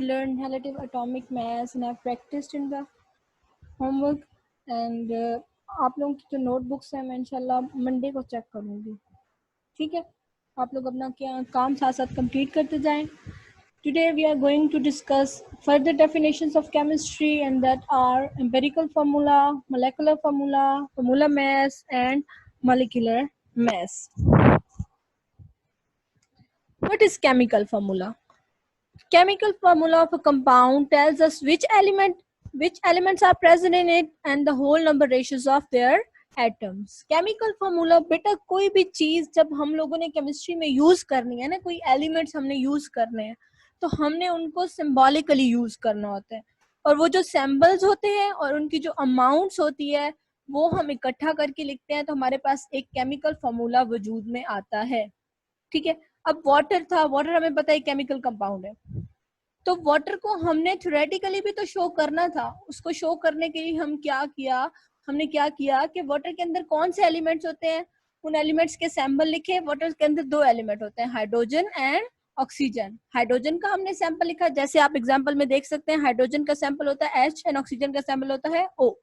learned relative atomic mass and have practiced in the homework. And आप लोगों की जो नोटबुक्स हैं मैं इंशाल्लाह मंडे को चेक करूँगी, ठीक है? आप लोग अपना क्या काम साथ साथ कंप्लीट करते जाएं. Today we are going to discuss further definitions of chemistry, and that are empirical formula, molecular formula, formula mass, and molecular mass. What is chemical formula? Chemical formula of a compound tells us which elements are present in it and the whole number ratios of their atoms. Chemical formula बेटा कोई भी चीज जब हम लोगों ने chemistry में use करनी है ना, कोई एलिमेंट्स हमने यूज करने हैं तो हमने उनको सिंबॉलिकली यूज करना होता है, और वो जो सैम्बल्स होते हैं और उनकी जो अमाउंट्स होती है वो हम इकट्ठा करके लिखते हैं, तो हमारे पास एक केमिकल फॉर्मूला वजूद में आता है, ठीक है? अब वाटर था, वाटर हमें पता है केमिकल कंपाउंड है, तो वाटर को हमने थ्योरेटिकली भी तो शो करना था. उसको शो करने के लिए हमने क्या किया कि वाटर के अंदर कौन से एलिमेंट्स होते हैं, उन एलिमेंट्स के सैंपल लिखे. वाटर के अंदर दो एलिमेंट होते हैं, हाइड्रोजन एंड ऑक्सीजन. हाइड्रोजन का हमने सैंपल लिखा, जैसे आप एग्जांपल में देख सकते हैं, हाइड्रोजन का सैंपल होता है H एंड ऑक्सीजन का सैंपल होता है O.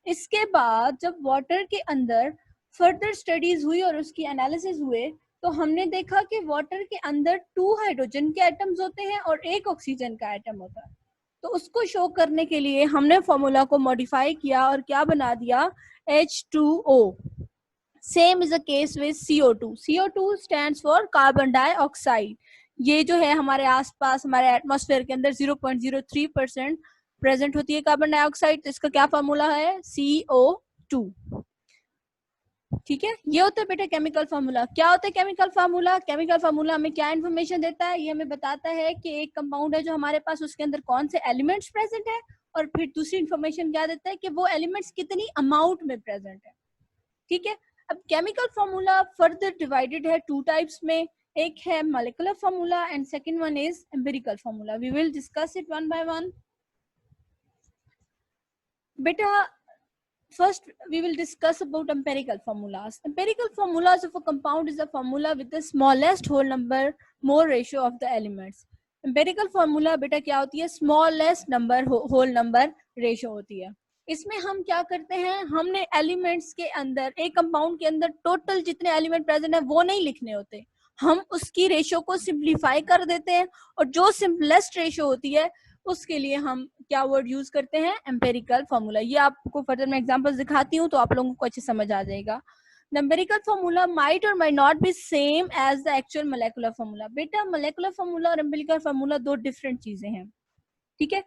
इसके बाद जब वाटर के अंदर फर्दर स्टडीज हुई और उसकी एनालिसिस हुए तो हमने देखा कि वाटर के अंदर 2 हाइड्रोजन के एटम्स होते हैं और 1 ऑक्सीजन का एटम होता है. तो उसको शो करने के लिए हमने फॉर्मूला को मॉडिफाई किया और क्या बना दिया, H2O. Same is a case with CO2. CO2 stands for carbon dioxide. ये जो है हमारे आसपास हमारे एटमॉस्फेयर के अंदर 0.03% प्रेजेंट होती है कार्बन डाइऑक्साइड, तो इसका क्या फॉर्मूला है, CO2. ठीक है, ये होता है बेटा केमिकल फार्मूला. क्या होता है केमिकल फार्मूला? केमिकल फार्मूला हमें क्या इन्फॉर्मेशन देता है, ये हमें बताता है कि एक कंपाउंड है जो हमारे पास, उसके अंदर कौन से एलिमेंट्स प्रेजेंट है, और फिर दूसरी इन्फॉर्मेशन क्या देता है कि वो एलिमेंट्स कितनी अमाउंट में प्रेजेंट है, ठीक है? अब केमिकल फार्मूला फर्दर डिवाइडेड है 2 टाइप्स में, एक है molecular formula and second one is empirical formula. We will discuss it one by one. बेटा first we will discuss about empirical formulas. Empirical formulas of a compound is a formula with the smallest whole number more ratio of the elements. Empirical formula बेटा क्या होती है, smallest number whole number ratio होती है. इसमें हम क्या करते हैं, हमने एलिमेंट्स के अंदर, एक कंपाउंड के अंदर टोटल जितने एलिमेंट प्रेजेंट है वो नहीं लिखने होते, हम उसकी रेशियो को सिंप्लीफाई कर देते हैं, और जो सिंपलेस्ट रेशियो होती है उसके लिए हम क्या वर्ड यूज करते हैं, एम्पेरिकल फॉर्मूला. ये आपको फर्दर मैं एग्जांपल्स दिखाती हूँ तो आप लोगों को अच्छे समझ आ जाएगा. The empirical formula might or might not be same as the actual molecular formula. बेटा molecular formula और empirical formula दो डिफरेंट चीजें हैं, ठीक है?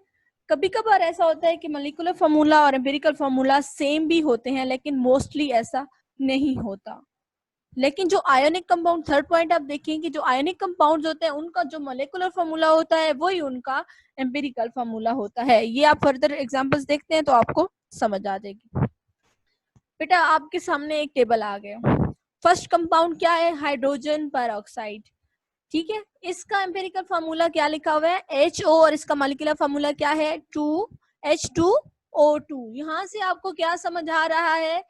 कभी कभार ऐसा होता है कि molecular formula और empirical formula सेम भी होते हैं, लेकिन मोस्टली ऐसा नहीं होता. लेकिन जो आयोनिक कंपाउंड, थर्ड पॉइंट आप देखें कि जो आयोनिक कंपाउंड्स होते हैं उनका जो मोलेकुलर फार्मूला होता है वही उनका एम्पिरिकल फार्मूला होता है. ये आप फर्दर एग्जांपल्स देखते हैं तो आपको समझ आ जाएगी. बेटा आपके सामने एक टेबल आ गया. फर्स्ट कंपाउंड क्या है, हाइड्रोजन परऑक्साइड, ठीक है? इसका एम्पिरिकल फार्मूला क्या लिखा हुआ है, HO, और इसका मोलिकुलर फार्मूला क्या है, 2H2O2. यहाँ से आपको क्या समझ आ रहा है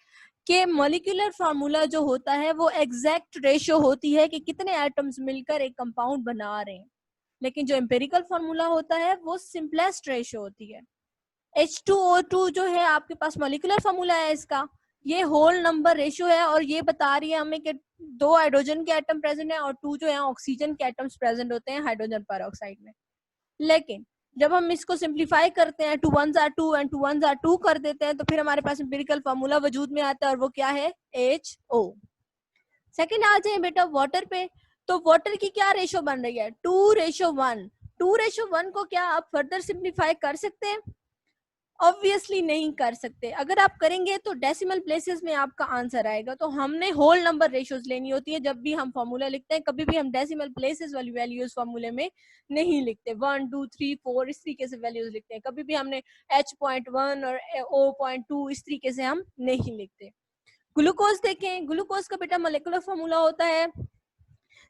कि मॉलिक्यूलर फार्मूला जो होता है वो एग्जैक्ट रेशियो होती है कि कितने एटम्स मिलकर एक कंपाउंड बना रहे हैं, लेकिन जो एम्पिरिकल फार्मूला होता है वो सिंपलेस्ट रेशियो होती है. H2O2 जो है आपके पास मॉलिक्यूलर फार्मूला है, इसका ये होल नंबर रेशियो है, और ये बता रही है हमें कि 2 हाइड्रोजन के एटम प्रेजेंट है और 2 जो है ऑक्सीजन के एटम्स प्रेजेंट होते हैं हाइड्रोजन परऑक्साइड में. लेकिन जब हम इसको सिंप्लीफाई करते हैं, 2 1s are 2 and 2 1s are 2 कर देते हैं, तो फिर हमारे पास एम्पिरिकल फार्मूला वजूद में आता है, और वो क्या है, HO. सेकंड आ जाए बेटा वाटर पे, तो वाटर की क्या रेशियो बन रही है, 2:1. 2:1 को क्या आप फर्दर सिंप्लीफाई कर सकते हैं, ऑब्वियसली नहीं कर सकते. अगर आप करेंगे तो डेसिमल प्लेसेस में आपका आंसर आएगा, तो हमने होल नंबर रेशियोज लेनी होती है जब भी हम फॉर्मूला लिखते हैं. कभी भी हम डेसिमल प्लेसेस वाली वैल्यूज फॉर्मूले में नहीं लिखते, 1 2 3 4 इस तरीके से वैल्यूज लिखते हैं. कभी भी हमने H.1 और O.2 इस तरीके से हम नहीं लिखते. ग्लूकोज देखें, ग्लूकोज का बेटा मोलेकुलर फॉर्मूला होता है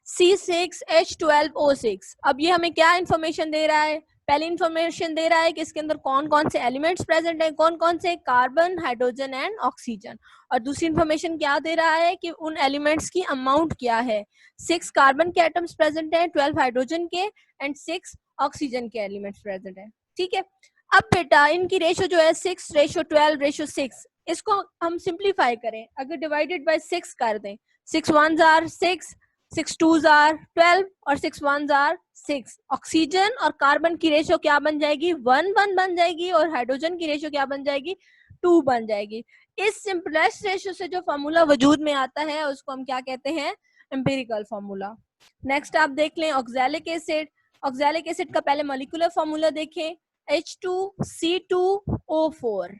C6H12O6. अब ये हमें क्या इंफॉर्मेशन दे रहा है, पहली इंफॉर्मेशन दे रहा है कि इसके अंदर कौन कौन से एलिमेंट्स प्रेजेंट हैं, कौन कौन से, कार्बन, हाइड्रोजन एंड ऑक्सीजन. और दूसरी इंफॉर्मेशन क्या दे रहा है कि उन एलिमेंट्स की अमाउंट क्या है. 6 कार्बन के एटम्स प्रेजेंट हैं, 12 हाइड्रोजन के एंड 6 ऑक्सीजन के एलिमेंट्स प्रेजेंट है। ठीक है, अब बेटा इनकी रेशो जो है 6:12:6, इसको हम सिंप्लीफाई करें, अगर डिवाइडेड बाय 6 कर दें, 6 1s are 6, 6 2s are 12 और 6 1s are 6। ऑक्सीजन और कार्बन की रेशो क्या बन जाएगी, 1:1 बन जाएगी, और हाइड्रोजन की रेशो क्या बन जाएगी, 2 बन जाएगी। इस सिंपलेस्ट रेशो से जो फॉर्मूला वजूद में आता है उसको हम क्या कहते हैं, एम्पिरिकल फॉर्मूला। नेक्स्ट आप देख लें ऑक्सैलिक एसिड। ऑक्सैलिक एसिड का पहले मॉलिक्यूलर फॉर्मूला देखें, H2C2O4।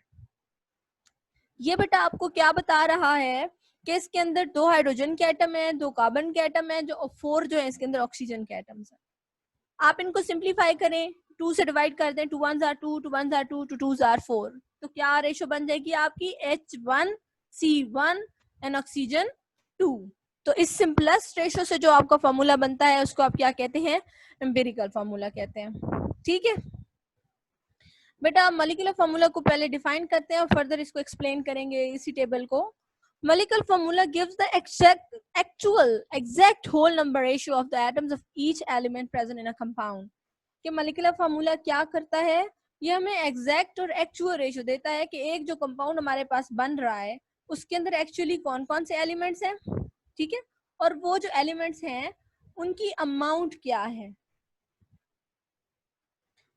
ये बेटा आपको क्या बता रहा है कि इसके अंदर 2 हाइड्रोजन के एटम है, 2 कार्बन के एटम है, जो 4 जो है इसके अंदर ऑक्सीजन के एटम्स है। आप इनको सिंप्लीफाई करें, 2 से डिवाइड कर दें, 2 1s are 2, 2 1s are 2, 2 2s are 4, तो क्या रेशो बन जाएगी आपकी, H1C1 एंड ऑक्सीजन 2। तो इस सिंपलेस्ट रेशो से जो आपका फॉर्मूला बनता है उसको आप क्या कहते हैं, एम्पिरिकल फॉर्मूला कहते हैं। ठीक है बेटा, मॉलिक्यूलर फॉर्मूला को पहले डिफाइन करते हैं और फर्दर इसको एक्सप्लेन करेंगे इसी टेबल को। Molecular formula gives the exact whole number ratio of the atoms of each element present in a compound। कि molecular formula क्या करता है, ये हमें exact और actual ratio देता है कि एक जो compound हमारे पास बन रहा है उसके अंदर actually कौन कौन से elements हैं, ठीक है, और वो जो elements हैं उनकी amount क्या है।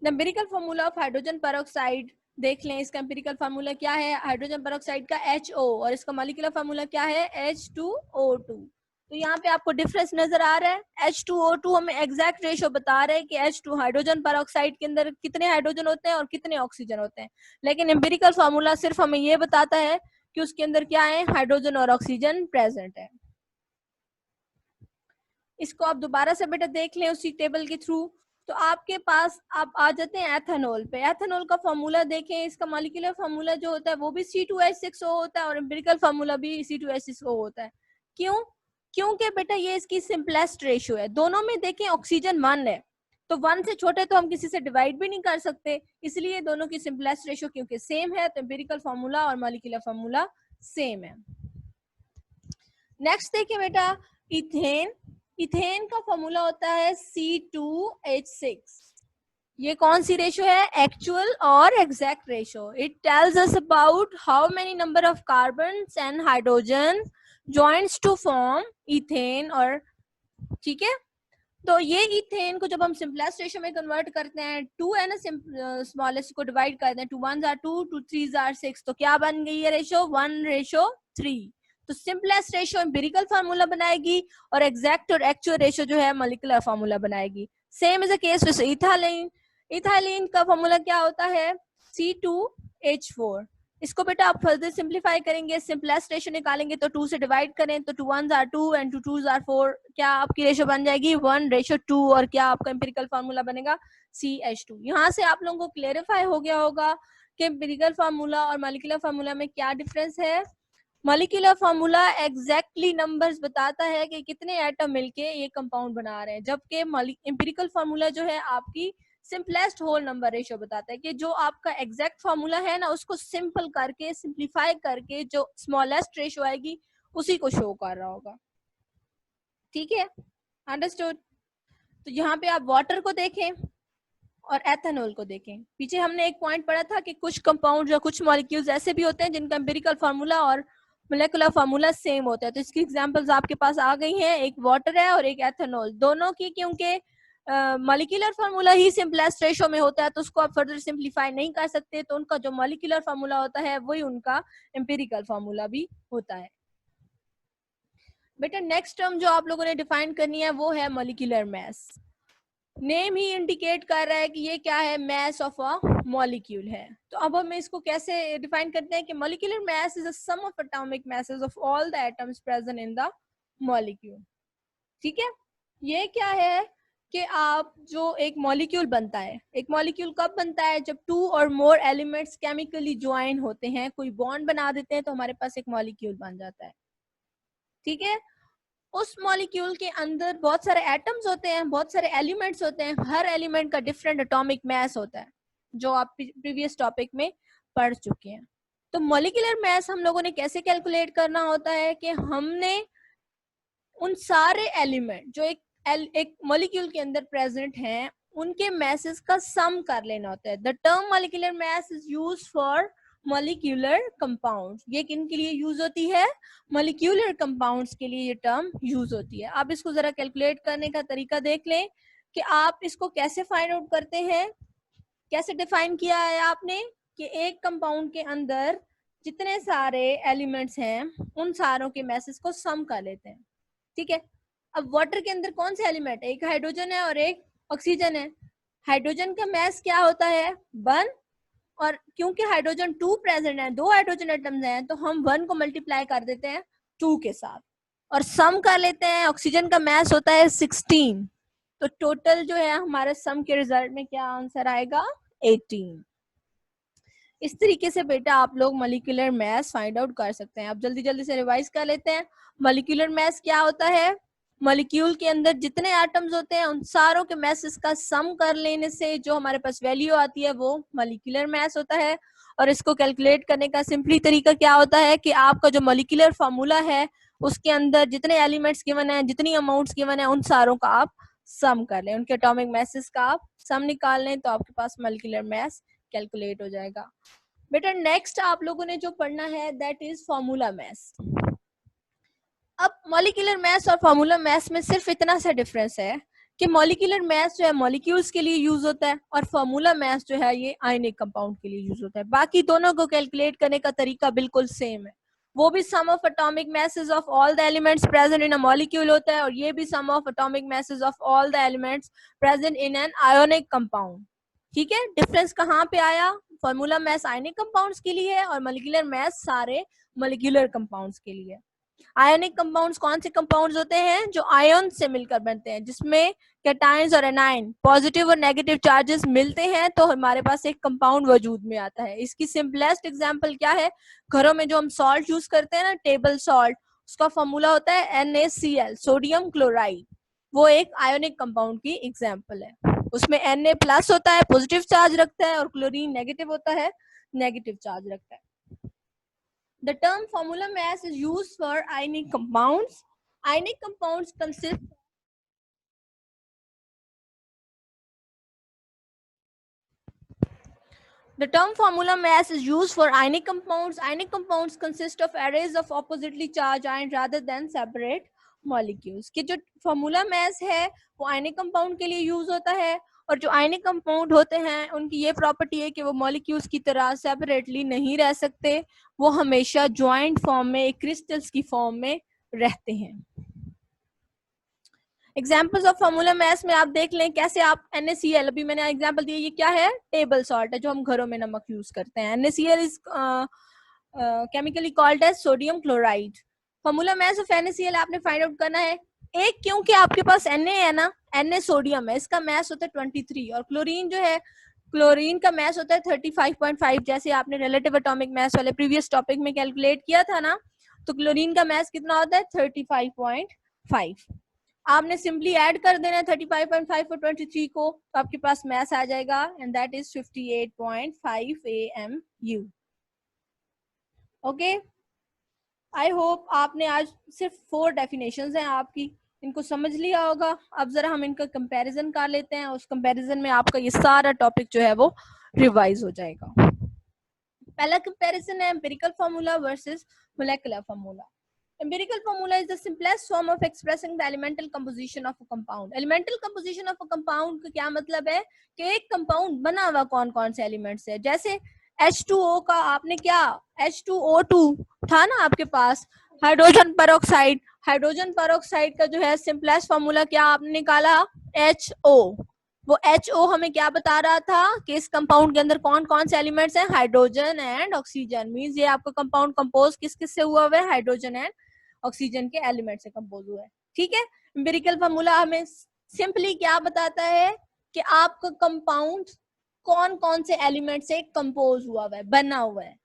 The empirical formula of hydrogen peroxide देख लें, इसका एम्पिरिकल फार्मूला क्या है, हाइड्रोजन पेरोक्साइड का HO, और इसका मॉलिक्यूलर फार्मूला क्या है, H2O2। तो यहाँ पे आपको डिफरेंस नजर आ रहा है, H2O2 हमें एग्जैक्ट रेशियो बता रहे हैं कि H2 हाइड्रोजन पेरोक्साइड के अंदर कितने हाइड्रोजन होते हैं और कितने ऑक्सीजन होते हैं, लेकिन एम्पिरिकल फार्मूला सिर्फ हमें ये बताता है कि उसके अंदर क्या है, हाइड्रोजन और ऑक्सीजन प्रेजेंट है। इसको आप दोबारा से बेटा देख लें उसी टेबल के थ्रू। तो आपके पास आप आ जाते हैं एथेनॉल पे। एथेनॉल का फॉर्मूला देखें, इसका मॉलिक्यूलर फॉर्मूला जो होता है वो भी C2H6O होता है और एम्पिरिकल फॉर्मूला भी C2H6O होता है। क्यों? क्योंकि बेटा ये इसकी सिंपलेस्ट रेशियो है। दोनों में देखें ऑक्सीजन 1 है, तो 1 से छोटे तो हम किसी से डिवाइड भी नहीं कर सकते, इसलिए दोनों की सिंपलेस्ट रेशियो क्योंकि सेम है तो एम्पिरिकल फॉर्मूला और मॉलिक्यूलर फॉर्मूला सेम है। नेक्स्ट देखिए बेटा, इथेन। इथेन का फॉर्मूला होता है C2H6। ये कौन सी रेशो है, एक्चुअल और exact ratio. It tells us about how many number of carbons and hydrogen joints to form ethane, और ठीक है। तो ये इथेन को जब हम सिंपलेस्ट रेशो में कन्वर्ट करते हैं, 2 है ना, स्मॉलेस्ट को डिवाइड करते हैं, 2 1s are 2, 2 3s are 6, तो क्या बन गई है रेशो, 1:3। तो सिंपलेस्ट रेशो एम्पिरिकल फार्मूला बनाएगी और एग्जैक्ट और एक्चुअल रेशो जो है मॉलिक्यूलर फार्मूला बनाएगी। Same is a case with ethylene. Ethylene का फार्मूला क्या होता है, C2H4। इसको बेटा आप फर्दर सिंप्लीफाई करेंगे, सिंपलेस्ट रेशो निकालेंगे तो 2 से डिवाइड करें तो 2 1s are 2 and 2 2s are 4, क्या आपकी रेशो बन जाएगी 1:2, और क्या आपका एम्पिरिकल फार्मूला बनेगा CH2। यहाँ से आप लोगों को क्लेरिफाई हो गया होगा कि एम्पिरिकल फार्मूला और मॉलिक्यूलर फार्मूला में क्या डिफरेंस है। मॉलिक्यूलर फार्मूला एग्जैक्टली नंबर्स बताता है कि कितने एटम मिलके ये कंपाउंड बना रहे हैं, जबकि एम्पिरिकल फार्मूला जो है आपकी सिंपलेस्ट होल नंबर रेशियो बताता है कि जो आपका एग्जैक्ट फार्मूला है ना उसको सिंपल करके सिंप्लीफाई करके जो स्मॉलेस्ट रेशियो आएगी उसी को शो कर रहा होगा। ठीक है, अंडरस्टूड। तो यहाँ पे आप वाटर को देखें और एथेनॉल को देखें। पीछे हमने एक पॉइंट पढ़ा था कि कुछ कंपाउंड या कुछ मॉलिक्यूल्स ऐसे भी होते हैं जिनका एम्पिरिकल फार्मूला और मोलेकुलर फार्मूला सेम होता है। तो इसकी एग्जांपल्स आपके पास आ गई हैं, एक वाटर है और एक एथेनॉल। दोनों की क्योंकि मॉलिक्यूलर फार्मूला ही सिंपलेस्ट रेशो में होता है तो उसको आप फर्दर सिंप्लीफाई नहीं कर सकते, तो उनका जो मॉलिक्यूलर फार्मूला होता है वही उनका एम्पिरिकल फार्मूला भी होता है। बेटा नेक्स्ट टर्म जो आप लोगों ने डिफाइन करनी है वो है मॉलिक्यूलर मास। नेम ही इंडिकेट कर रहा है कि ये क्या है, मास ऑफ अ मॉलिक्यूल है। तो अब हम इसको कैसे डिफाइन करते हैं कि molecular mass is the sum of atomic masses of all the atoms present in the molecule. ठीक है, ये क्या है कि आप जो एक मॉलिक्यूल बनता है, एक मॉलिक्यूल कब बनता है, जब 2 और मोर एलिमेंट्स केमिकली ज्वाइन होते हैं, कोई बॉन्ड बना देते हैं तो हमारे पास एक मॉलिक्यूल बन जाता है। ठीक है, उस मॉलिक्यूल के अंदर बहुत सारे एटम्स होते हैं, बहुत सारे एलिमेंट्स होते हैं, हर एलिमेंट का डिफरेंट एटॉमिक मास होता है जो आप प्रीवियस टॉपिक में पढ़ चुके हैं। तो मॉलिक्यूलर मास हम लोगों ने कैसे कैलकुलेट करना होता है कि हमने उन सारे एलिमेंट जो एक मॉलिक्यूल के अंदर प्रेजेंट हैं उनके मैसेज का सम कर लेना होता है। The term molecular mass is used for molecular compounds. ये किन के लिए यूज होती है? मॉलिक्यूलर कंपाउंड्स के लिए ये टर्म यूज होती है। आप इसको जरा कैलकुलेट करने का तरीका देख लें कि आप इसको कैसे फाइंड आउट करते हैं। कैसे डिफाइन किया है आपने कि एक कंपाउंड के अंदर जितने सारे एलिमेंट्स हैं उन सारों के मैसेज को सम कर लेते हैं। ठीक है, अब वाटर के अंदर कौन से एलिमेंट है? एक हाइड्रोजन है और एक ऑक्सीजन है। हाइड्रोजन का मैस क्या होता है? 1, और क्योंकि हाइड्रोजन 2 प्रेजेंट है, 2 हाइड्रोजन एटम्स हैं, तो हम 1 को मल्टीप्लाई कर देते हैं 2 के साथ और सम कर लेते हैं। ऑक्सीजन का मैस होता है 16, तो टोटल जो है हमारे सम के रिजल्ट में क्या आंसर आएगा? 18। इस तरीके से बेटा आप लोग मॉलिक्यूलर मास फाइंड आउट कर सकते हैं। अब जल्दी जल्दी से रिवाइज कर लेते हैं। मॉलिक्यूलर मास क्या होता है? मॉलिक्यूल के अंदर जितने एटम्स होते हैं उन सारों के मासेस का सम कर लेने से जो हमारे पास वैल्यू आती है वो मॉलिक्यूलर मास होता है। और इसको कैलकुलेट करने का सिंपली तरीका क्या होता है कि आपका जो मॉलिक्यूलर फार्मूला है उसके अंदर जितने एलिमेंट्स गिवन है, जितनी अमाउंट्स गिवन है, उन सारों का आप सम कर लें, उनके एटॉमिक मासेस का आप सम निकाल लें, तो आपके पास मॉलिक्यूलर मास कैलकुलेट हो जाएगा। बेटा नेक्स्ट आप लोगों ने जो पढ़ना है दैट इज फार्मूला मास। अब मॉलिक्यूलर मास और फार्मूला मास में सिर्फ इतना सा डिफरेंस है कि मॉलिक्यूलर मास जो है मॉलिक्यूल्स के लिए यूज होता है और फार्मूला मास जो है ये आयनिक कंपाउंड के लिए यूज होता है। बाकी दोनों को कैलकुलेट करने का तरीका बिल्कुल सेम है। वो भी sum of atomic masses of all the elements present in a molecule होता है और ये भी sum of atomic masses of all the elements present in an ionic compound. ठीक है, डिफरेंस कहाँ पे आया? फार्मूला मास आयनिक कंपाउंड्स के लिए है और मॉलिक्यूलर मास सारे मॉलिक्यूलर कंपाउंड्स के लिए। आयोनिक कंपाउंड्स कौन से कंपाउंड्स होते हैं? जो आयन से मिलकर बनते हैं, जिसमें कैटायंस और एनायन पॉजिटिव और नेगेटिव चार्जेस मिलते हैं तो हमारे पास एक कंपाउंड वजूद में आता है। इसकी सिंपलेस्ट एग्जांपल क्या है? घरों में जो हम सॉल्ट यूज करते हैं ना, टेबल सॉल्ट, उसका फॉर्मूला होता है NaCl, सोडियम क्लोराइड। वो एक आयोनिक कंपाउंड की एग्जाम्पल है। उसमें Na प्लस होता है, पॉजिटिव चार्ज रखता है, और क्लोरीन नेगेटिव होता है, नेगेटिव चार्ज रखता है। The term formula mass is used for ionic compounds. Ionic compounds consist The term formula mass is used for ionic compounds. Ionic compounds consist of arrays of oppositely charged ions rather than separate molecules. कि जो formula mass है वो ionic compound के लिए use होता है और जो आयनिक कंपाउंड होते हैं उनकी ये प्रॉपर्टी है कि वो मॉलिक्यूल्स की तरह सेपरेटली नहीं रह सकते, वो हमेशा ज्वाइंट फॉर्म में, एक क्रिस्टल्स की फॉर्म में रहते हैं। एग्जाम्पल्स ऑफ फार्मूला मास में आप देख लें कैसे आप NaCl, अभी मैंने एग्जाम्पल दिया, ये क्या है? टेबल सॉल्ट है जो हम घरों में नमक यूज करते हैं। NaCl is chemically called as sodium chloride. Formula mass of NaCl आपने फाइंड आउट करना है। एक, क्योंकि आपके पास Na है ना, Na सोडियम है, इसका मास होता है 23, और क्लोरीन जो है, क्लोरीन का मास होता है 35.5, जैसे आपने रिलेटिव एटॉमिक मास वाले प्रीवियस टॉपिक में कैलकुलेट किया था ना, तो क्लोरीन का मास कितना होता है? 35.5। आपने सिंपली ऐड कर देना है 35.5 और 23 को, तो आपके पास मास आ जाएगा and that is 58.5 AMU। Okay, I hope आपने आज सिर्फ 4 डेफिनेशंस हैं आपकी, इनको समझ लिया होगा। अब जरा हम इनका कंपैरिजन कर लेते हैं, उस कंपैरिजन में आपका ये सारा टॉपिक जो है वो रिवाइज हो जाएगा। पहला कंपैरिजन है empirical formula versus molecular formula. Empirical formula is the simplest form of expressing the elemental composition of a compound. Elemental composition of a compound का क्या मतलब है कि एक कंपाउंड बना हुआ कौन कौन से एलिमेंट से। जैसे H2O का आपने क्या, H2O2 था ना आपके पास, हाइड्रोजन पेरोक्साइड। हाइड्रोजन पेरोक्साइड का जो है सिंपलेस्ट फॉर्मूला क्या आपने निकाला? HO। वो HO हमें क्या बता रहा था कि इस कंपाउंड के अंदर कौन कौन से एलिमेंट्स हैं? Hydrogen and oxygen. मींस ये आपका कंपाउंड कंपोज किस किस से हुआ है? हाइड्रोजन एंड ऑक्सीजन के एलिमेंट से कंपोज हुआ है। ठीक है, एम्पिरिकल फार्मूला हमें सिंपली क्या बताता है कि आपका कंपाउंड कौन कौन से एलिमेंट से कंपोज हुआ है, बना हुआ है।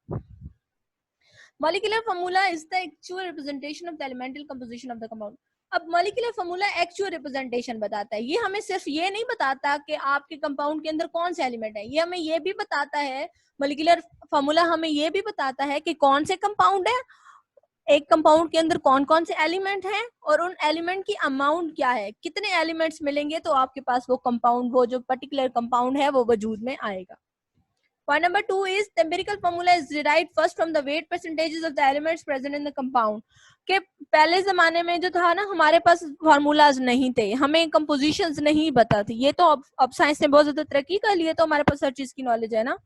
Molecular formula is the actual representation of the elemental composition of the compound. अब मॉलिक्यूलर फार्मूला एक्चुअल रिप्रेजेंटेशन बताता है, ये हमें सिर्फ ये नहीं बताता कि आपके कंपाउंड के अंदर कौन से एलिमेंट है, ये हमें ये भी बताता है, मॉलिक्यूलर फार्मूला हमें ये भी बताता है कि कौन से कंपाउंड है एक कंपाउंड के अंदर कौन कौन से एलिमेंट हैं और उन एलिमेंट की अमाउंट क्या है, कितने एलिमेंट्स मिलेंगे तो आपके पास वो कंपाउंड, वो जो पर्टिकुलर कंपाउंड है वो वजूद में आएगा। Point number 2 is the empirical formula is derived first from the weight percentages of the elements present in the compound. के पहले जमाने में जो था ना, हमारे पास फार्मूलाज नहीं थे, हमें कंपोजिशंस नहीं पता थी। ये तो अब साइंस ने बहुत ज्यादा तरक्की कर ली है, तो हमारे पास हर चीज की नॉलेज है ना।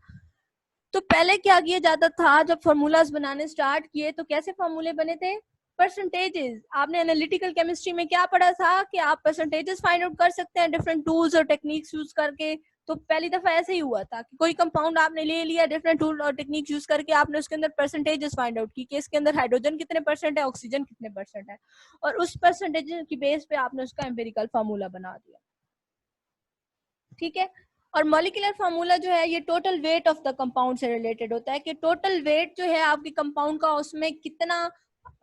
तो पहले क्या किया जाता था, जब फार्मूलाज बनाने स्टार्ट किए तो कैसे फार्मूले बने थे, परसेंटेजेस। आपने एनालिटिकल केमिस्ट्री में क्या पढ़ा था कि आप परसेंटेजेस फाइंड आउट कर सकते हैं डिफरेंट टूल्स और टेक्निक्स यूज करके। तो पहली दफा ऐसे ही हुआ था कि कोई कंपाउंड आपने ले लिया, डिफरेंट टूल और टेक्निक यूज करके आपने उसके अंदर परसेंटेजेस फाइंड आउट की कि इसके अंदर हाइड्रोजन कितने परसेंट है, ऑक्सीजन कितने परसेंट है, और उस परसेंटेज की बेस पे आपने उसका एम्पिरिकल फार्मूला बना दिया। ठीक है। और मॉलिक्यूलर फार्मूला जो है ये total weight of the compound से रिलेटेड होता है कि टोटल वेट जो है आपके कंपाउंड का, उसमें कितना,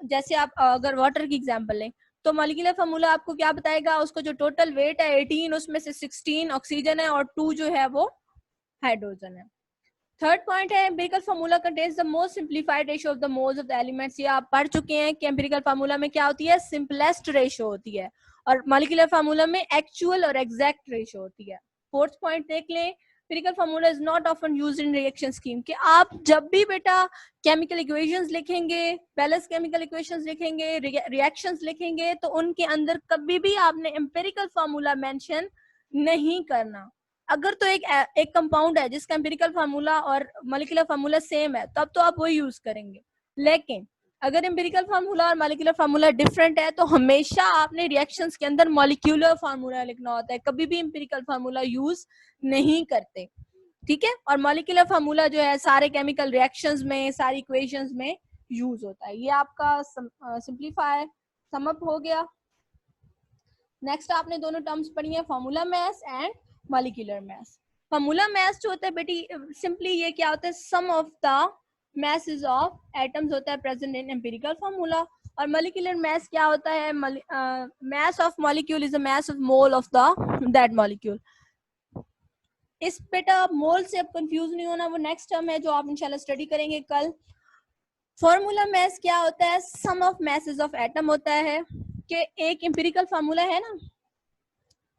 जैसे आप अगर वाटर की एग्जांपल लें तो मॉलिक्यूलर फार्मूला आपको क्या बताएगा, उसको जो टोटल वेट है 18, उसमें से 16 ऑक्सीजन है और 2 जो है वो हाइड्रोजन है। थर्ड पॉइंट है empirical formula contains the most simplified ratio of the moles of the elements. ये आप पढ़ चुके हैं कि एम्पिरिकल फार्मूला में क्या होती है, सिंपलेस्ट रेशियो होती है, और मॉलिक्यूलर फार्मूला में एक्चुअल और एग्जैक्ट रेशियो होती है। फोर्थ पॉइंट देख लें, empirical formula is not often used in reaction scheme, कि आप जब भी बेटा केमिकल इक्वेशंस लिखेंगे, बैलेंस केमिकल इक्वेशंस लिखेंगे, रिएक्शंस लिखेंगे, तो उनके अंदर कभी भी आपने एम्पिरिकल फार्मूला मेंशन नहीं करना। अगर तो एक कंपाउंड है जिसका एम्पिरिकल फार्मूला और मॉलिक्यूलर फार्मूला सेम है, तब तो आप वही यूज करेंगे। लेकिन अगर एम्पिरिकल फार्मूला और मॉलिक्यूलर फार्मूला डिफरेंट है तो हमेशा आपने रिएक्शंस के अंदर मॉलिक्यूलर फार्मूला लिखना होता है, कभी भी एम्पिरिकल फार्मूला यूज नहीं करते। ठीक है। और मॉलिक्यूलर फार्मूला जो है सारे केमिकल रिएक्शंस में, सारी इक्वेशंस में यूज होता है। ये आपका सिंप्लीफाई समअप हो गया। नेक्स्ट आपने दोनों टर्म्स पढ़ी है, formula mass and molecular mass. Formula mass जो होता है बेटी, सिंपली ये क्या होता है, sum of the masses of atoms होता है प्रेजेंट इन एम्पिरिकल फार्मूला। और मॉलिक्यूलर मास क्या होता है, mass of molecule is the mass of mole of the that molecule. इस बेटा मोल से अब कंफ्यूज नहीं होना, वो नेक्स्ट टर्म है जो आप इंशाल्लाह स्टडी करेंगे कल। फॉर्मूला मास क्या होता है, sum of masses of atom होता है। कि एक एम्पिरिकल फार्मूला है ना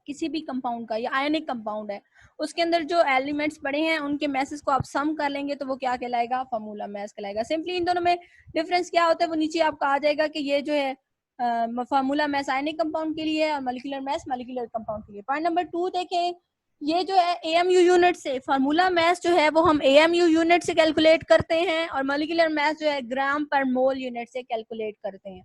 किसी भी कंपाउंड का, या आयनिक कंपाउंड है, उसके अंदर जो एलिमेंट्स पड़े हैं उनके मैसेज को आप सम कर लेंगे तो वो क्या कहलाएगा, फार्मूला मैस कहलाएगा। सिंपली इन दोनों में डिफरेंस क्या होता है वो नीचे आपका आ जाएगा कि ये जो है फार्मूला मैस आयनिक कंपाउंड के लिए और मॉलिक्यूलर मैस मॉलिक्यूलर कंपाउंड के लिए। पॉइंट नंबर 2 देखें, ये जो है एएमयू यूनिट से, फार्मूला मैस जो है वो हम एएमयू यूनिट से कैलकुलेट करते हैं और मॉलिक्यूलर मैस जो है ग्राम पर मोल यूनिट से कैलकुलेट करते हैं।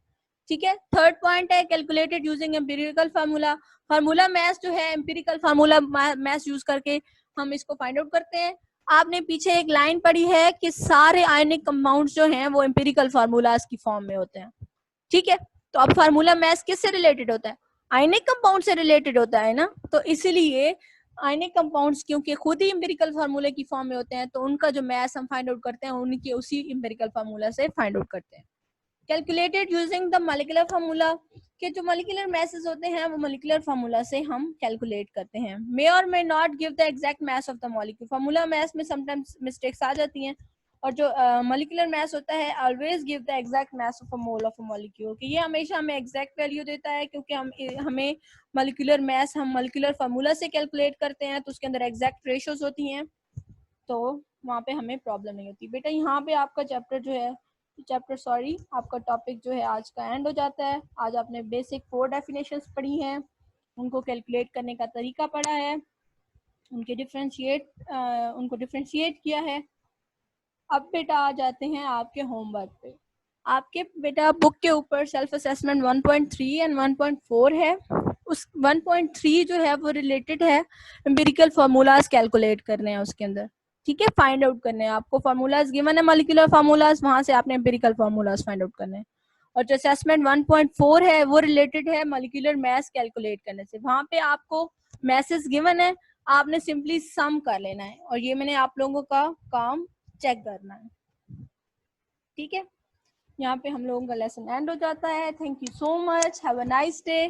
ठीक है। थर्ड पॉइंट है calculated using empirical formula. Formula mass जो है एम्पिरिकल फार्मूला मैस यूज करके हम इसको फाइंड आउट करते हैं। आपने पीछे एक लाइन पढ़ी है कि सारे आयनिक कंपाउंड्स जो हैं वो एम्पिरिकल फार्मूलाज की फॉर्म में होते हैं। ठीक है। तो अब फार्मूला मैस किससे रिलेटेड होता है, आयनिक कंपाउंड से रिलेटेड होता है ना, तो इसीलिए आयनिक कंपाउंड्स क्योंकि खुद ही एम्पिरिकल फार्मूले की फॉर्म में होते हैं तो उनका जो मैस हम फाइंड आउट करते हैं उनकी उसी एम्पिरिकल फार्मूला से फाइंड आउट करते हैं। Calculated using the molecular formula, के जो मॉलिक्यूलर मैसेज होते हैं वो मॉलिक्यूलर फार्मूला से हम कैलकुलेट करते हैं। मे और may not give the exact mass of the molecule, formula mass में समटाइम्स मिस्टेक्स आ जाती हैं, और जो मॉलिक्यूलर मैस होता है always give the exact mass of a mole of a molecule, कि ये हमेशा हमें एग्जैक्ट वैल्यू देता है क्योंकि हमें मॉलिक्यूलर मैस हम मॉलिक्यूलर फार्मूला से कैलकुलेट करते हैं तो उसके अंदर एग्जैक्ट रेशियोज होती हैं, तो वहाँ पे हमें प्रॉब्लम नहीं होती। बेटा यहाँ पे आपका आपका टॉपिक जो है आज का एंड हो जाता है। आज आपने बेसिक 4 डेफिनेशंस पढ़ी हैं, उनको कैलकुलेट करने का तरीका पढ़ा है, उनको डिफरेंशिएट किया है। अब बेटा आ जाते हैं आपके होमवर्क पे। आपके बेटा बुक के ऊपर सेल्फ असेसमेंट 1.3 एंड 1.4 है। उस 1.3 जो है वो रिलेटेड है एम्पिरिकल फार्मूलाज कैलकुलेट करने हैं उसके अंदर। ठीक है, फाइंड आउट करने हैं आपको, फार्मूलाज गिवन है मॉलिक्यूलर फार्मूलाज, वहां से आपने एम्पिरिकल फार्मूलाज फाइंड आउट करने हैं। और जो असेसमेंट 1.4 है वो रिलेटेड है मॉलिक्यूलर मैस कैलकुलेट करने से। वहां पे आपको मैसेज गिवन है, आपने सिंपली सम कर लेना है और ये मैंने आप लोगों का काम चेक करना है। ठीक है, यहाँ पे हम लोगों का लेसन एंड हो जाता है। Thank you so much, have a nice day.